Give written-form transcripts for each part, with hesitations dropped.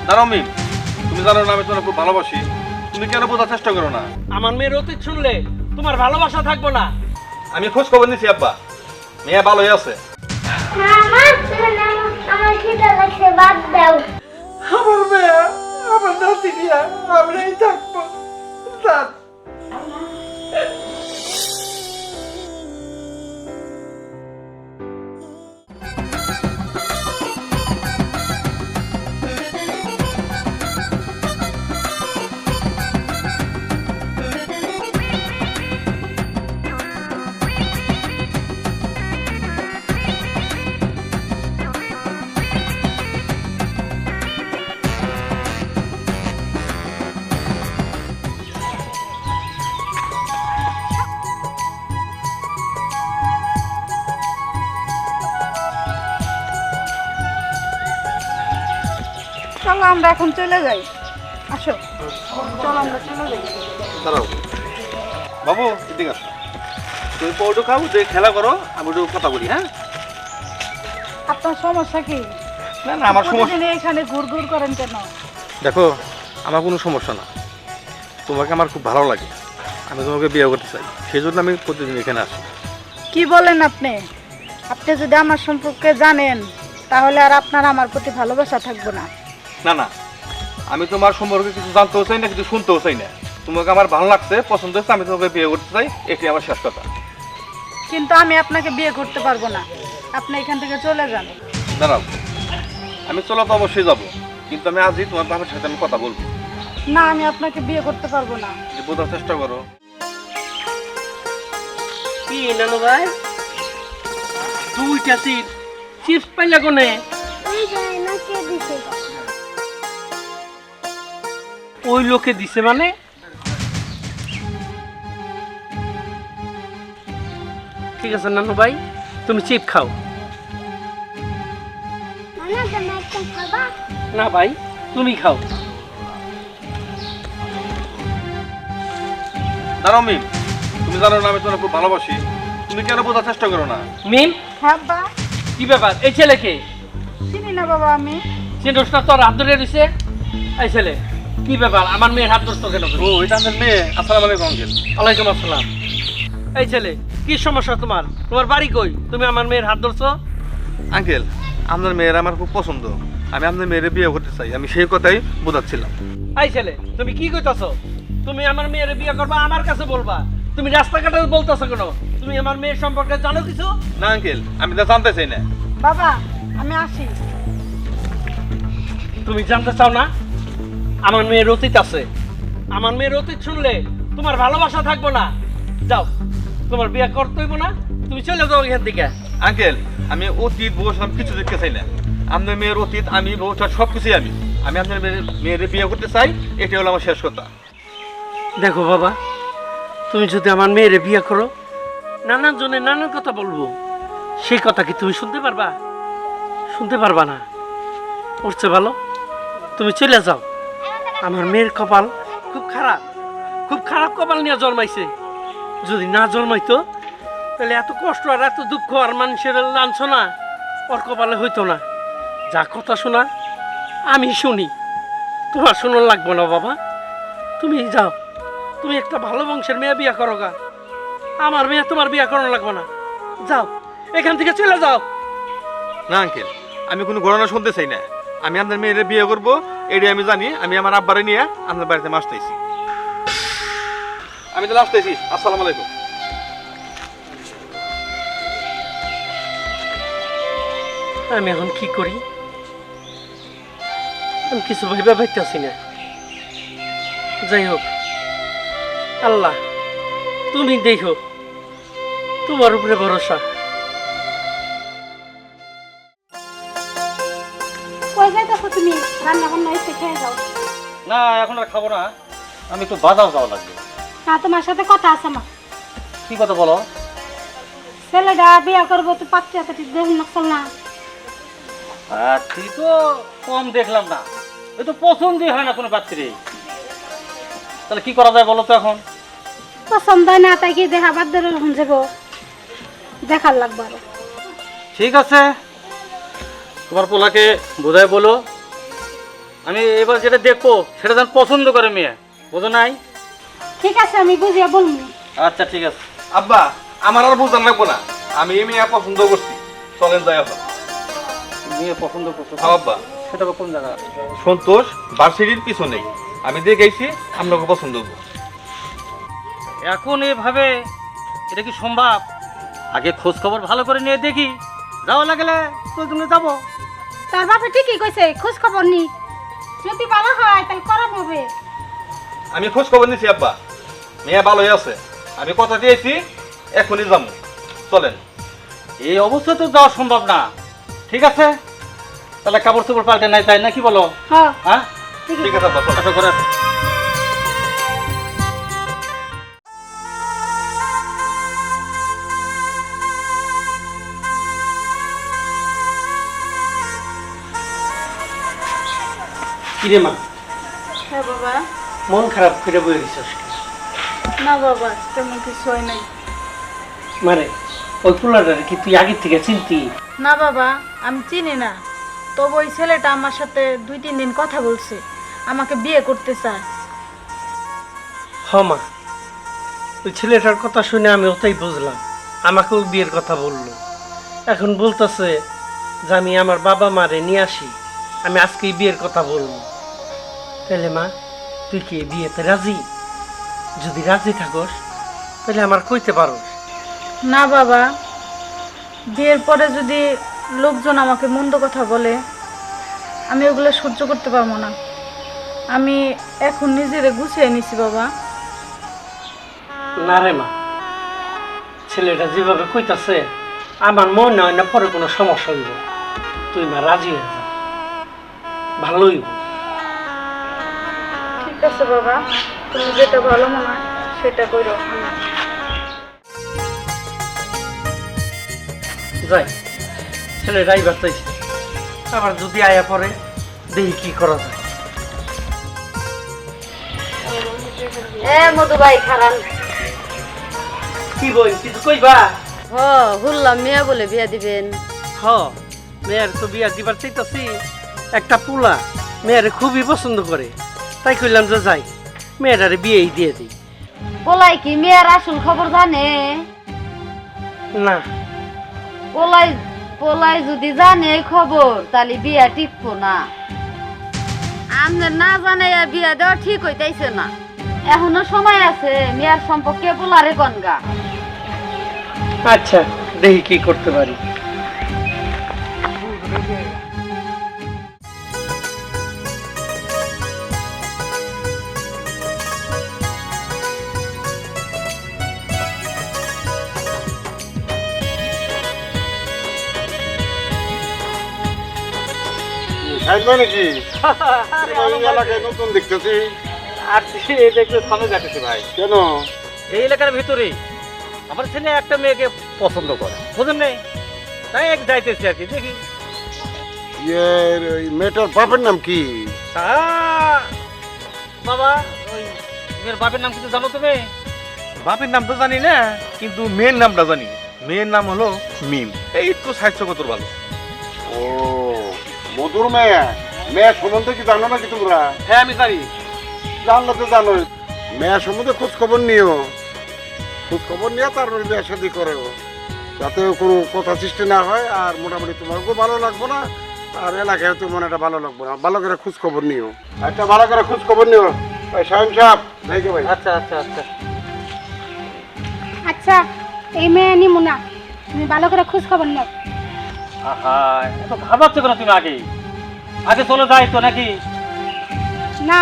দাঁড়াও মিম, তুমি জানো না আমি তোমার খুব ভালোবাসি, তুমি কেন বোঝার চেষ্টা করো না? আমার মেয়ের অতীত শুনলে তোমার ভালোবাসা থাকবো না। আমি খোঁজ খবর নিছি আব্বা, মেয়ে ভালোই আছে। আমার খিদে লাগছে, বাদ দাও। আমার মেয়ে আমার নাতি নিয়ে আমরাই থাকবো। চলো আমরা এখন চলে যাই। আসো, চলো আমরা চলে যাই। দাঁড়াও বাবু, এদিকে আসো। তুমি পৌটো খাও, তুই খেলা করো, আমি একটু কথা বলি। হ্যাঁ, আপনার সমস্যা কি? না না আমার সমস্যা, প্রতিদিন এখানে ঘুরঘুর করেন কেন? দেখো আমার কোনো সমস্যা না, তোমাকে আমার খুব ভালো লাগে, আমি তোমাকে বিয়ে করতে চাই, সেই জন্য আমি প্রতিদিন এখানে আসি। কি বলেন আপনি? আপনি যদি আমার সম্পর্কে জানেন তাহলে আর আপনার আমার প্রতি ভালোবাসা থাকবে না। না না, আমি তোমার সম্পর্কে কিছু জানতেও চাই না, কিছু শুনতেও চাই না। তোমাকে আমার ভালো লাগছে, পছন্দ হচ্ছে, আমি তোমাকে বিয়ে করতে চাই, এটাই আমার শেষ কথা। কিন্তু আমি আপনাকে বিয়ে করতে পারবো না, আপনি এখান থেকে চলে যান। দাঁড়াও, আমি চলো তো অবশ্যই যাবো, কিন্তু আমি আজই তোমার বাবার সাথে আমি কথা বলবো। না, আমি আপনাকে বিয়ে করতে পারবো না। যে বোঝার চেষ্টা করো। কি নানু ভাই, দুইটা চিপস পাইলা কোনে? ওই যায় না, কে দিছে? ওই লোকে দিছে মানে? ঠিক আছে নানু ভাই, তুমি চিপ খাও। নানা, তুমি একটা খাবা? না ভাই, তুমি খাও। দাঁড়াও মিম, তুমি জানো না আমি তোমার খুব ভালোবাসি, তুমি কেন বোঝার চেষ্টা করো না? মিম, হ্যাঁ বা, কি ব্যাপার? এই ছেলেকে চিনি না বাবা আমি। চিনোসটা তোর হাত ধরে দিছে? এই ছেলে, কি ব্যাপার? আমার মেয়ের হাত ধরতো কেন? ও এটা আমাদের মেয়ে। আসসালামু আলাইকুম আঙ্কেল। ওয়ালাইকুম আসসালাম। এই ছেলে, কি সমস্যা তোমার? তোমার বাড়ি কই? তুমি আমার মেয়ের হাত ধরছো? আঙ্কেল, আপনার মেয়ের আমার খুব পছন্দ, আমি আপনার মেয়ের বিয়ে করতে চাই, আমি সেই কথাই বোঝাচ্ছিলাম। এই ছেলে, তুমি কি কইতাছো? তুমি আমার মেয়ের বিয়ে করবা, আমার কাছে বলবা? তুমি রাস্তাঘাটে বলতেছো কেন? তুমি আমার মেয়ের সম্পর্কে জানো কিছু? না আঙ্কেল, আমি তা জানতে চাই না। বাবা আমি আসি। তুমি জানতে চাও না? আমার মেয়ের অতীত আছে, আমার মেয়ের অতীত শুনলে তোমার ভালোবাসা থাকবো না। যাও, তোমার বিয়ে করতে হইব না, তুমি চলে যাও এখান থেকে। আঙ্কেল, আমি অতীত ভবিষ্যৎ কিছু দেখতে চাই না, আপনার মেয়ের অতীত আমি ভবিষ্যৎ সব কিছুই আমি আপনার মেয়ের বিয়ে করতে চাই, এটাই হলো আমার শেষ কথা। দেখো বাবা, তুমি যদি আমার মেয়েরে বিয়ে করো, নানান জনে নানান কথা বলবো, সেই কথা কি তুমি শুনতে পারবা? শুনতে পারবা না। উঠছে ভালো, তুমি চলে যাও। আমার মেয়ের কপাল খুব খারাপ, খুব খারাপ কপাল নিয়ে জন্মাইছে। যদি না জন্মাইতো তাহলে এত কষ্ট আর এত দুঃখ আর মানুষের লাঞ্ছনা ওর কপালে হইতো না। যা কথা শোনা আমি শুনি, তোমার শোনার লাগবো না বাবা। তুমি যাও, তুমি একটা ভালো বংশের মেয়ে বিয়ে করো গা। আমার মেয়ে তোমার বিয়ে করানো লাগবে না। যাও, এখান থেকে চলে যাও। না আঙ্কেল, আমি কোনো ঘটনা শুনতে চাই না, আমি আপনার মেয়ের বিয়ে করবো, এটাই আমি জানি। আমি আমার আব্বারে নিয়ে আপনার বাড়িতে আসতেছি। আমি তাহলে আসতেছি। আসসালামু আলাইকুম। আমি এখন কি করি? আমি কিছু ভেবে পাইতেছি না। যাই হোক, আল্লাহ তুমি দেখো, তোমার উপরে ভরসা। কই যাইতাছো তুমি? রান্না বান্না হইছে, খেয়ে যাও। না এখন আর খাবো না, আমি তো বাজার যাওয়া লাগবে। না, তোমার সাথে কথা আছে আমার। কি কথা বলো? ছেলেটা বিয়া করবো তো পাত্রী আছে, ঠিক দেখুন নকশাল না। তুই তো কম দেখলাম না, এ তো পছন্দই হয় না কোনো পাত্রী। তাহলে কি করা যায় বলো তো এখন? পছন্দ হয় না তাই কি দেখা বাদ ধরে যাবো, দেখার লাগবে আরো। ঠিক আছে, তোমার পোলাকে বোঝায় বলো, যে বিয়ে করতে চাই, বিয়ে করতে চাই, কিন্তু বিয়ে করতে চাই। ঠিক আছে, আমি এখন রাখবো না, আমি একটু বাজার যাবো। আচ্ছা ঠিক আছে। আসসালামু আলাইকুম। ঠিক আছে। আমি এবার যেটা দেখবো সেটা যেন পছন্দ করে মেয়ে, বোঝো নাই? ঠিক আছে, আমি বুঝিয়ে বলবো। আচ্ছা ঠিক আছে। আব্বা আমার আর বোঝান লাগবো না, আমি এই মেয়ে পছন্দ করছি, চলেন যাই এখন। মেয়ে পছন্দ করছো? হ্যাঁ আব্বা। সেটা কোন জায়গা? সন্তোষ ভার্সিটির পিছনেই, আমি দিয়ে গেছি, আপনাকে পছন্দ হবো। এখন এভাবে এটা কি সম্ভব? আগে খোঁজ খবর ভালো করে নিয়ে দেখি, যাওয়া লাগলে প্রয়োজনে যাবো। তার বাপে ঠিকই কইছে, খোঁজ খবর নি, যদি ভালো হয় তাহলে করা হবে। আমি খোঁজ খবর নিছি আব্বা, মেয়ে ভালোই আছে, আমি কথা দিয়েছি, এখনই যাবো, চলেন। এই অবস্থায় তো যাওয়া সম্ভব না। ঠিক আছে, তাহলে কাপড় চোপড় পাল্টে নাই, তাই না কি বলো? হ্যাঁ হ্যাঁ ঠিক আছে আব্বা, চলেন। আশা করে কিরে মা, হ্যাঁ বাবা। মন খারাপ করে বই গেছিস? না বাবা, তেমন কিছু হয় নাই। মানে ওই পোলাটার কি তুই আগের থেকে চিনতি? না বাবা, আমি চিনি না, তবু ওই ছেলেটা আমার সাথে 2-3 দিন কথা বলছে, আমাকে বিয়ে করতে চায়। হ মা, ওই ছেলেটার কথা শুনে আমি ওটাই বুঝলাম, আমাকেও বিয়ের কথা বললো। এখন বলতেছে যে আমি আমার বাবা মারে নিয়ে আসি, আমি আজকেই বিয়ের কথা বলবো। তাহলে মা, তুই কি এই বিয়েতে রাজি? যদি রাজি থাকস তাহলে আমার কইতে পারো। না বাবা, বিয়ের পরে যদি লোকজন আমাকে মন্দ কথা বলে, আমি ওগুলো সহ্য করতে পারবো না। আমি এখন নিজেরে গুছিয়ে নিছি বাবা। না রে মা, ছেলেটা যেভাবে কইতাছে আমার মনে হয় না পরে কোনো সমস্যা হইব। তুই মা রাজি হয়ে যা, ভালোই হইব। ঠিক আছে বাবা, তুমি যেটা ভালো মনে হয় সেটা করো। যাই, ছেলেটা এইবার চাইছে, আবার যদি আয়া পরে দেখি কি করা যায়। মধু ভাই খারান। কি বই কিছু কইবা? হুল্লাম মেয়ে বলে বিয়া দিবেন। হ, মেয়ের তো বিয়া দিবার চাইতাছি। একটা পোলা মেয়ের খুবই পছন্দ করে, তাই কইলাম যে যাই মেয়েটারে বিয়েই দিয়ে দিই। পোলাই কি মেয়ের আসল খবর জানে? না, পোলাই পোলাই যদি জানে এই খবর তাহলে বিয়া টিকবো না। আমনে না জানে বিয়া দেওয়া ঠিক হইতাইছে না, এখনো সময় আছে। মেয়ের সম্পর্কে পোলারে গনগা। আচ্ছা দেখি কি করতে পারি। নাকি এলাকায় নতুন দেখতেছি? আর দেখতে সামনে যাচ্ছে ভাই। কেন? এই এলাকার ভিতরে আমার ছেলে একটা মেয়েকে পছন্দ করে, বুঝলেন নেই, তাই এক যাইতেছি আর কি, দেখি। ওই মেয়েটার বাপের নাম কি? বাবা, ওই মেয়ের বাপের নাম কিছু জানো তুমি? বাপের নাম তো জানি না, কিন্তু মেয়ের নামটা জানি। মেয়ের নাম হলো মিম। এই তো স্বাস্থ্যগতর ভালো। ও, মধুর মেয়ে। মেয়ে সম্বন্ধে কি জানো নাকি তোমরা? হ্যাঁ আমি জানি। জানলে তো জানো। মেয়ে সম্বন্ধে খোঁজ খবর নিও, খোঁজ খবর নিয়ে তারপরে বিয়ে শাদী করো, যাতে কোনো কথা সৃষ্টি না হয়। আর মোটামুটি তোমাকেও ভালো লাগবো না, আর এলাকায় তো মনে ভালো লাগবো না। ভালো করে খোঁজ খবর নিও। আচ্ছা, ভালো করে খোঁজ খবর নিও। ভাই সাহেব সাহেব, দেখে ভাই। আচ্ছা আচ্ছা আচ্ছা। আচ্ছা, এই মেয়ে নিমু না, তুমি ভালো করে খোঁজ খবর নাও। আহা, এত ভাবাচ্ছ কেন তুমি? আগে আগে চলে যাই তো নাকি? না,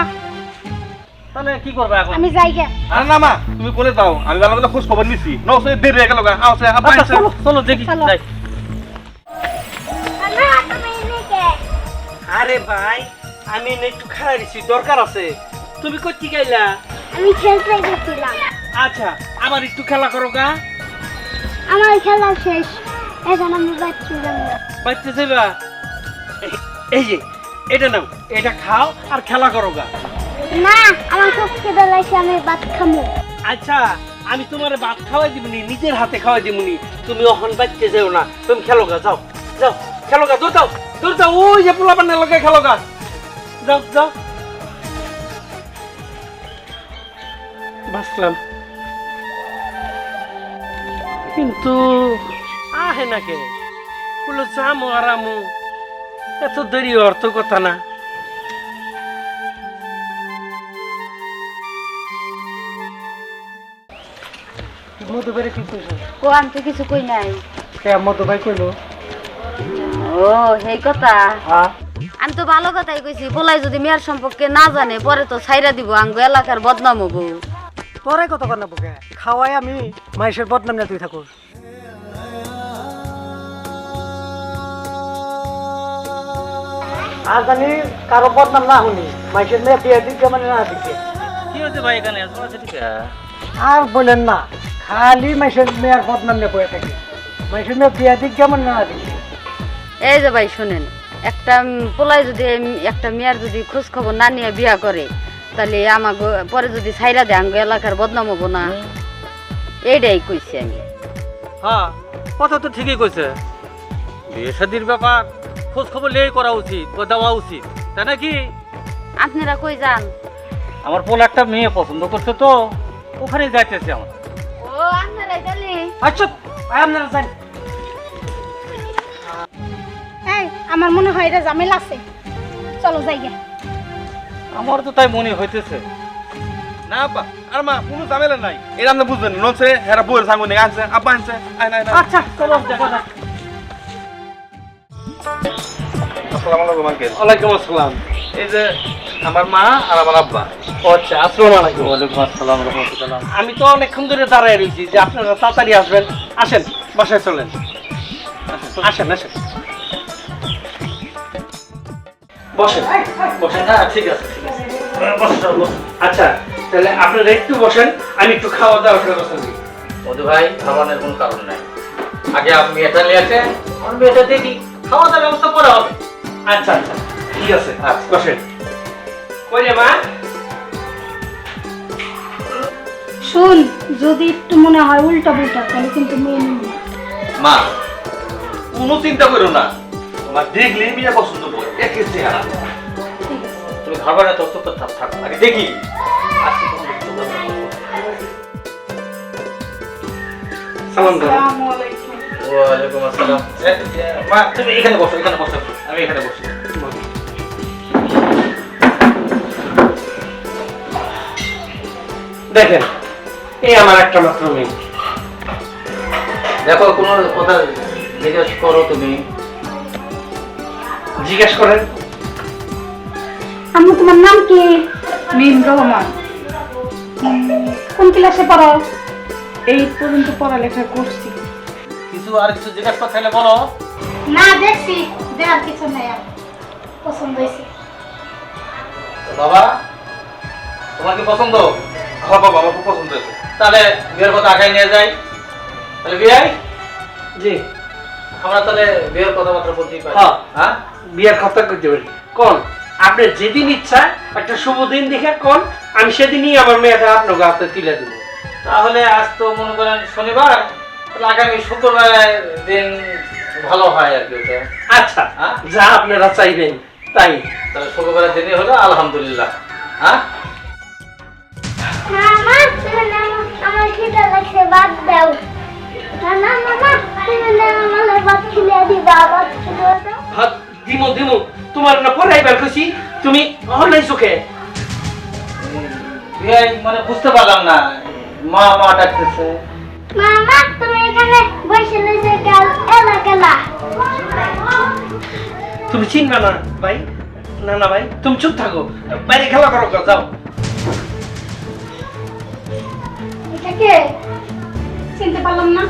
তাহলে কি করবে এখন? আমি যাই গে। আরে না মা, তুমি বলে যাও, আমি ভালো করে খোঁজ খবর নিছি। নসে দেরি হয়ে গেল গা। আচ্ছা আচ্ছা, চলো চলো দেখি চলো। যাই। আরে ভাই, আমি না একটু খারাপ দিছি, দরকার আছে। তুমি কই গাইলা? আমি খেলতে গেছিলাম। আচ্ছা, আবার একটু খেলা করো গা। আমার খেলা শেষ, এখন আমি বাচ্চা যাবো। বাচ্চা যাইবা? এই যে এটা নাও, এটা খাও আর খেলা করো গা। না, আমার খুব খিদে লাগছে, আমি ভাত খাবো। আচ্ছা, আমি তোমার ভাত খাওয়াই দিবনি, নিজের হাতে খাওয়াই দিবনি। তুমি অহন বাচ্চা যাও না, তুমি খেলো গা, যাও যাও খেলো গা, দৌড় দাও দৌড় দাও। ওই যে পোলা পান্না লোকে খেলো গা। যাও যাও। বাসলাম, কিন্তু আহে না কে? বলো যামো আরামো, এত দেরি অর্থ কথা না। মধু ভাই কি কইছো? ও আমি তো কিছু কই নাই। মধু ভাই কইলো ও সেই কথা। হ্যাঁ আমি তো ভালো কথাই কইছি, পোলাই যদি মেয়ের সম্পর্কে না জানে পরে তো ছাইরা দিব, আঙ্গ এলাকার বদনাম হবো। তোরাই কত কর না বুকে খাওয়াই আমি মাইশের বদনাম না তুই থাকুস। আর জানি কারো বদনাম না শুনি, মাইশের মেয়ে বিয়ে দিকে মানে না দিকে। কি হয়েছে ভাই এখানে তোমার সাথে কি? আর বলেন না, খালি মাইশের মেয়ের বদনাম নিয়ে বয়ে থাকে। মাইশের মেয়ে বিয়ে দিক কেমন না দিকে। এই যে ভাই শুনেন, একটা পোলাই যদি একটা মেয়ের যদি খোঁজ খবর না নিয়ে বিয়া করে, তাহলে আমাকে পরে যদি ছাইরা দেয় আঙ্গ এলাকার বদনাম হবো না? এইটাই কইছি আমি। হ্যাঁ, কথা তো ঠিকই কইছে। বিয়ে শাদির ব্যাপার খোঁজ খবর লেই করা উচিত বা দেওয়া উচিত, তাই নাকি? আপনারা কই যান? আমার পোল একটা মেয়ে পছন্দ করছে তো ওখানে যাইতেছে আমার। ও আপনারাই তাহলে। আচ্ছা আপনারা জান। এই আমার মনে হয় এটা ঝামেলা আছে, চলো যাই গে। আমার তো তাই মনে হইতেছে। না আব্বা আর মা কোনো ঝামেলা নাই, এটা আপনি বুঝবেন নছে হেরা বউয়ের সাঙ্গ নিয়ে আনছে, আব্বা আনছে। আয় না না। আচ্ছা চলো দেখা যাক। আসসালামু আলাইকুম আঙ্কেল। ওয়ালাইকুম আসসালাম। এই যে আমার মা আর আমার আব্বা। আচ্ছা আসসালামু আলাইকুম। ওয়ালাইকুম আসসালাম রহমতুল্লাহ। আমি তো অনেকক্ষণ ধরে দাঁড়ায় রয়েছি যে আপনারা তাড়াতাড়ি আসবেন। আসেন বাসায় চলেন, আসেন আসেন বসেন বসেন। হ্যাঁ ঠিক আছে ঠিক আছে। বসেন, বসেন। আচ্ছা তাহলে আপনারা একটু বসেন, আমি একটু খাওয়া দাওয়ার ব্যবস্থা করি। মধু ভাই খাওয়ানোর কোনো কারণ নাই, আগে আপনি এটা নিয়ে আসেন, আমি এটা দেখি খাওয়া দাওয়ার ব্যবস্থা করা হবে। আচ্ছা আচ্ছা ঠিক আছে, আচ্ছা। বসেন। কই রে মা? শুন, যদি একটু মনে হয় উল্টা পুল্টা তাহলে কিন্তু মেয়ে নিবি না। মা কোনো চিন্তা করো না, তোমার দেখলে মেয়ে পছন্দ করে একে চেহারা। তুমি ঘাবড়ে না, তো তো থাক থাক আগে দেখি। আজকে তোমার সালাম দাও। ওয়ালাইকুম আসসালাম। মা তুমি এখানে বসো, এখানে বসো, আমি এখানে বসি। দেখেন এই আমার একটা মাত্র মেয়ে। দেখো কোনো কথা জিজ্ঞেস করো তুমি। জিজ্ঞেস করেন। আম্মু তোমার নাম কি? মিম রহমান। কোন ক্লাসে পড়ো? এই পর্যন্ত পড়ালেখা করছি। কিছু আর কিছু জিজ্ঞেস করতে হলে বলো। না দেখছি, দেখার কিছু নাই, আমার পছন্দ হয়েছে। বাবা তোমার কি পছন্দ? হ্যাঁ বাবা আমার খুব পছন্দ হয়েছে। তাহলে বিয়ের কথা আগায় নিয়ে যাই। তাহলে বিয়ে জি আমরা তাহলে বিয়ের কথাবার্তা বলতেই পারি। হ্যাঁ। হ্যাঁ বিয়ের কথা করতে পারি। কোন আপনার যেদিন ইচ্ছা একটা শুভ দিন দেখে কোন, আমি সেদিনই আমার মেয়েটা আপনাকে হাতে তুলে দেবো। তাহলে আজ তো মনে করেন শনিবার, তাহলে আগামী শুক্রবার দিন ভালো হয় আর কি ওটা। আচ্ছা হ্যাঁ? যা আপনারা চাইবেন তাই। তাহলে শুক্রবারের দিনই হলো আলহামদুলিল্লাহ। হ্যাঁ মামা তুমি না আমার খিদে লাগছে, ভাত দাও। না মামা তুমি না আমার ভাত খেলে দিবা, ভাত খেলে দাও। হাত দিমো দিমো, তোমার না পড়াইবার খুশি, তুমি অনলাইন চোখে। বিয়ে মানে বুঝতে পারলাম না, মা মা ডাকতেছে। মামা তুমি এখানে বসে রয়েছে এলা কেলা। তুমি চিনবে না ভাই, না না ভাই তুমি চুপ থাকো, বাইরে খেলা করো, যাও। এটা কে? চিনতে পারলাম না।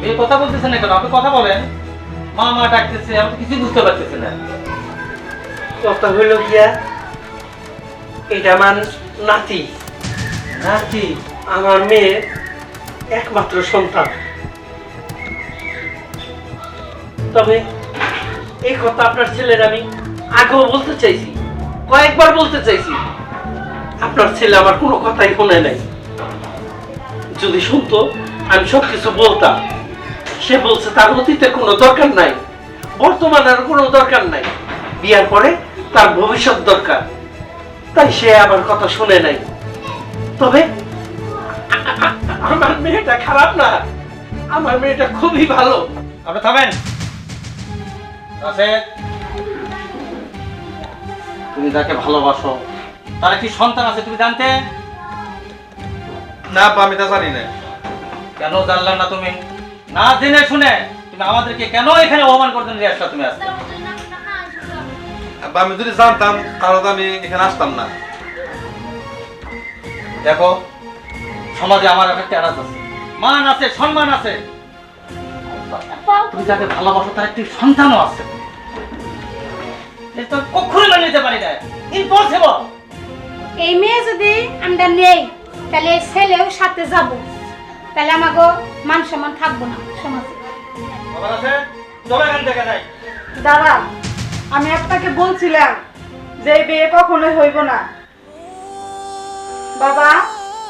বিয়ে কথা বলতেছেন না কেন? আপনি কথা বলেন। মা মা ডাকতেছে, আমি তো কিছুই বুঝতে পারতেছি না। কথা হইল গিয়া এটা আমার নাতি, নাতি? আমার মেয়ের একমাত্র সন্তান। তবে এই কথা আপনার ছেলের আমি আগেও বলতে চাইছি, কয়েকবার বলতে চাইছি, আপনার ছেলে আমার কোনো কথাই শোনে নাই। যদি শুনতো আমি সবকিছু বলতাম। সে বলছে তার অতীতে কোনো দরকার নাই, বর্তমানের কোনো দরকার নাই। বিয়ার পরে তার ভবিষ্যৎ দরকার, তাই সে আমার কথা শুনে নাই। তবে আমার মেয়েটা খারাপ না, আমার মেয়েটা খুবই ভালো। আপনি থামেন। রাশেদ, তুমি যাকে ভালোবাসো তার কি সন্তান আছে তুমি জানতে? না আব্বা, আমি তা জানি না। কেন জানলে না তুমি? না জেনে শুনে তুমি আমাদেরকে কেন এখানে অপমান করতে নিয়ে আসলা তুমি আজকে? আব্বা, আমি যদি জানতাম তাহলে তো আমি এখানে আসতাম না। দেখো, সমাজে আমার একটা স্ট্যাটাস আছে, মান আছে, সম্মান আছে। তুমি যাকে ভালোবাসো তার একটি সন্তানও আছে। এটা কখনোই মেনে নিতে পারি না, ইম্পসিবল। এই মেয়ে যদি আমরা নেই তাহলে এই ছেলেও সাথে যাব, তাহলে আমাকে মান সম্মান থাকবো না সমাজে। খবর আছে? চলো এখান থেকে যাই। দাদা, আমি আপনাকে বলছিলাম যে এই বিয়ে কখনোই হইব না। বাবা,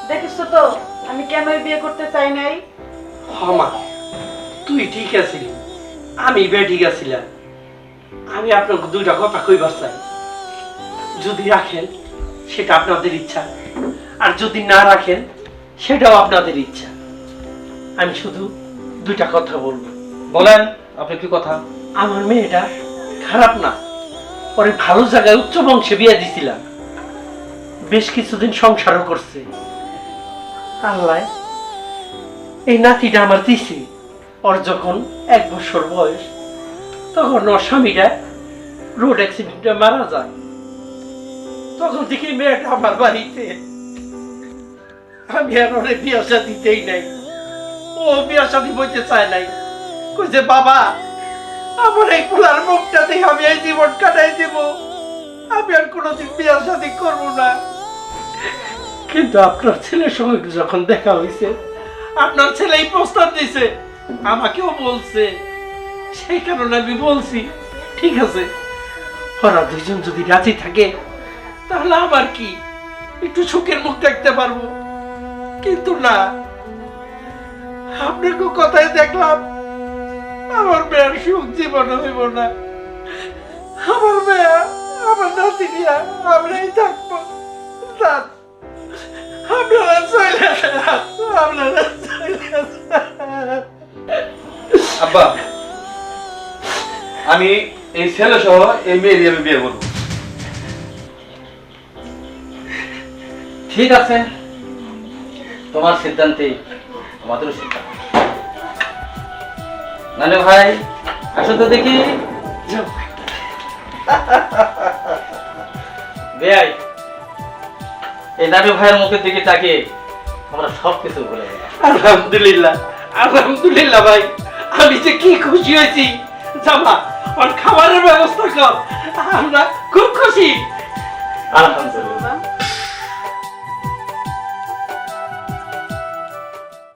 দেখিস তো আমি কেন এই বিয়ে করতে চাই নাই। মা, তুই ঠিক আছিলি, আমি ঠিক আছিলাম। আমি আপনাকে দুইটা কথা কইবার চাই। যদি রাখেন সেটা আপনাদের ইচ্ছা, আর যদি না রাখেন সেটাও আপনাদের ইচ্ছা। আমি শুধু দুইটা কথা বলবো। বলেন, আপনি কি কথা? আমার মেয়েটা খারাপ না, পরে ভালো জায়গায় উচ্চ বংশে বিয়ে দিছিলাম, বেশ কিছুদিন সংসারও করছে। আল্লাহ এই নাতিটা আমার দিছে। ওর যখন 1 বছর বয়স তখন ওর স্বামীটা রোড অ্যাক্সিডেন্টে মারা যায়। তখন থেকে মেয়েটা আমার বাড়িতে। আমি আর ওরে বিয়ে শাদী দিতেই নাই। ও বিয়ে শাদী বলতে চায় নাই, কইছে বাবা আমার এই পোলার মুখটা দেখে আমি এই জীবন কাটাই দেব, আমি আর কোনোদিন বিয়ে শাদী করবো না। কিন্তু আপনার ছেলের সঙ্গে যখন দেখা হয়েছে, আপনার ছেলে এই প্রস্তাব দিছে, আমাকেও বলছে, সেই কারণে আমি বলছি ঠিক আছে, ওরা দুইজন যদি রাজি থাকে তাহলে আমার কি, একটু সুখের মুখ দেখতে পারবো। কিন্তু না, আপনার কথাই দেখলাম আমার মেয়ের সুখ জীবন হইব না। আমার মেয়ে, আমার নাতি নিয়ে আমরাই থাকবো। আপনারা চলে আপনারা আব্বা, আমি এই ছেলে সহ এই মেয়ে দিয়ে আমি বিয়ে করবো। ঠিক আছে, তোমার সিদ্ধান্তে আমাদেরও সিদ্ধান্ত। নানু ভাই, আসো তো দেখি। বেয়াই, এই নানু ভাইয়ের মুখের দিকে তাকিয়ে আমরা সবকিছু ভুলে গেলাম। আলহামদুলিল্লাহ, আলহামদুলিল্লাহ ভাই, আমি যে কি খুশি হয়েছি। জামা আর খাবারের ব্যবস্থা কর, আমরা খুব খুশি। আলহামদুলিল্লাহ।